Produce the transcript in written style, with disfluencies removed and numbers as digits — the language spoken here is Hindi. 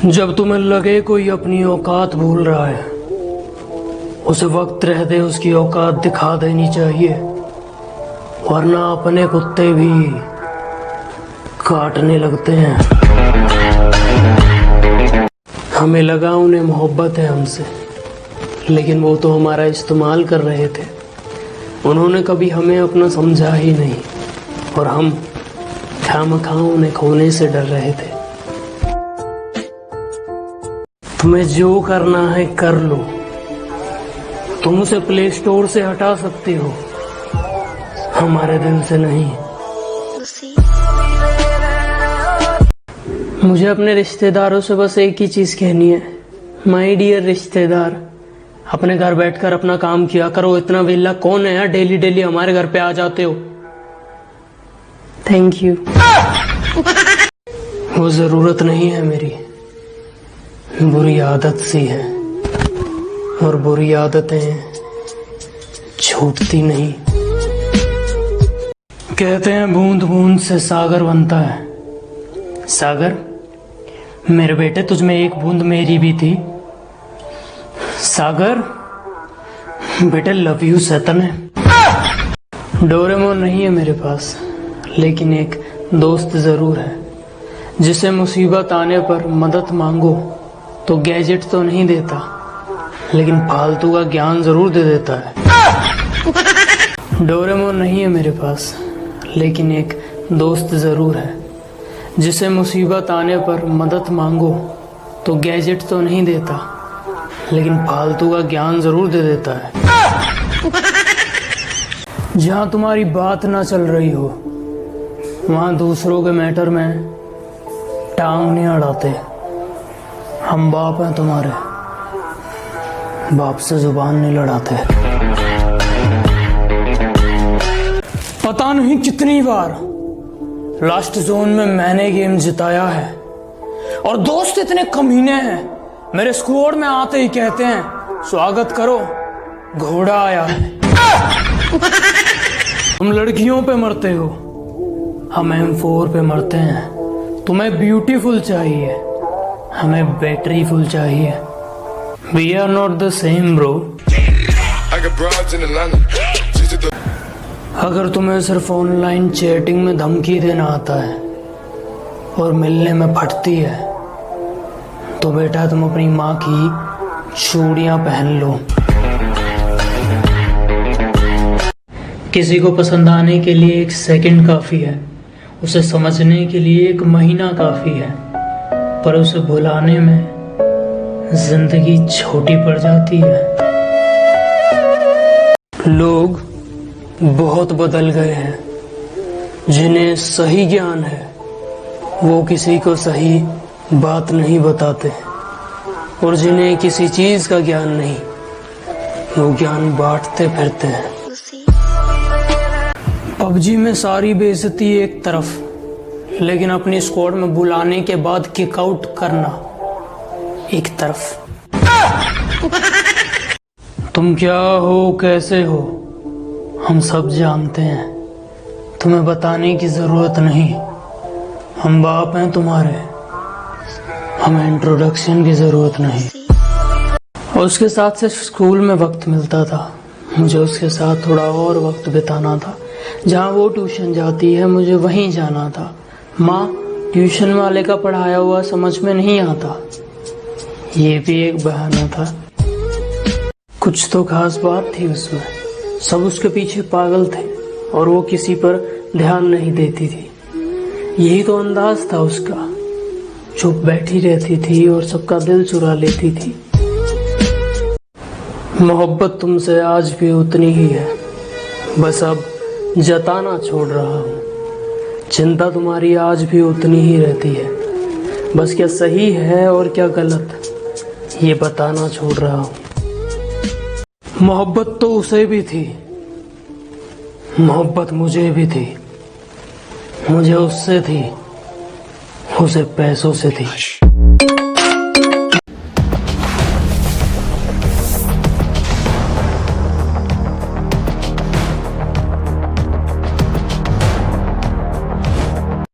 जब तुम्हें लगे कोई अपनी औकात भूल रहा है, उसे वक्त रहते उसकी औकात दिखा देनी चाहिए, वरना अपने कुत्ते भी काटने लगते हैं। हमें लगा उन्हें मोहब्बत है हमसे, लेकिन वो तो हमारा इस्तेमाल कर रहे थे। उन्होंने कभी हमें अपना समझा ही नहीं, और हम खामखा उन्हें खोने से डर रहे थे। तुम्हें जो करना है कर लो, तुम उसे प्ले स्टोर से हटा सकती हो, हमारे दिल से नहीं। मुझे अपने रिश्तेदारों से बस एक ही चीज कहनी है, माय डियर रिश्तेदार, अपने घर बैठकर अपना काम किया करो। इतना वेला कौन है यार, डेली डेली हमारे घर पे आ जाते हो। Thank you. वो जरूरत नहीं है मेरी, बुरी आदत सी है, और बुरी आदतें छूटती नहीं। कहते हैं बूंद बूंद से सागर बनता है। सागर, मेरे बेटे तुझ में एक बूंद मेरी भी थी। सागर बेटे, लव यू सैतन है। डोरेमोन नहीं है मेरे पास, लेकिन एक दोस्त जरूर है, जिसे मुसीबत आने पर मदद मांगो तो गैजेट तो नहीं देता, लेकिन फालतू का ज्ञान जरूर दे देता है। डोरेमोन नहीं है मेरे पास, लेकिन एक दोस्त जरूर है, जिसे मुसीबत आने पर मदद मांगो तो गैजेट तो नहीं देता, लेकिन फालतू का ज्ञान जरूर दे देता है। जहां तुम्हारी बात ना चल रही हो, वहां दूसरों के मैटर में टांग नहीं अड़ाते। हम बाप हैं तुम्हारे, बाप से जुबान नहीं लड़ाते। पता नहीं कितनी बार लास्ट जोन में मैंने गेम जिताया है, और दोस्त इतने कमीने हैं, मेरे स्क्वाड में आते ही कहते हैं स्वागत करो, घोड़ा आया है। तुम लड़कियों पे मरते हो, हम M4 पे मरते हैं। तुम्हें ब्यूटीफुल चाहिए, हमें बैटरी फुल चाहिए। We are not the same bro। अगर तुम्हें सिर्फ ऑनलाइन चैटिंग में धमकी देना आता है और मिलने में फटती है, तो बेटा तुम अपनी माँ की चूड़ियां पहन लो। किसी को पसंद आने के लिए 1 सेकंड काफी है, उसे समझने के लिए 1 महीना काफी है, पर उसे भुलाने में जिंदगी छोटी पड़ जाती है। लोग बहुत बदल गए हैं, जिन्हें सही ज्ञान है वो किसी को सही बात नहीं बताते, और जिन्हें किसी चीज का ज्ञान नहीं, वो ज्ञान बांटते फिरते हैं। पबजी में सारी बेइज्जती एक तरफ, लेकिन अपनी स्क्वाड में बुलाने के बाद किक आउट करना एक तरफ। तुम क्या हो, कैसे हो, हम सब जानते हैं, तुम्हें बताने की जरूरत नहीं। हम बाप हैं तुम्हारे, हमें इंट्रोडक्शन की जरूरत नहीं। और उसके साथ से स्कूल में वक्त मिलता था, मुझे उसके साथ थोड़ा और वक्त बिताना था। जहाँ वो ट्यूशन जाती है मुझे वहीं जाना था। माँ, ट्यूशन वाले का पढ़ाया हुआ समझ में नहीं आता, ये भी एक बहाना था। कुछ तो खास बात थी उसमें, सब उसके पीछे पागल थे और वो किसी पर ध्यान नहीं देती थी। यही तो अंदाज था उसका, चुप बैठी रहती थी और सबका दिल चुरा लेती थी। मोहब्बत तुमसे आज भी उतनी ही है, बस अब जताना छोड़ रहा हूँ। चिंता तुम्हारी आज भी उतनी ही रहती है, बस क्या सही है और क्या गलत, ये बताना छोड़ रहा हूँ। मोहब्बत तो उसे भी थी, मोहब्बत मुझे भी थी, मुझे उससे थी, उसे पैसों से थी।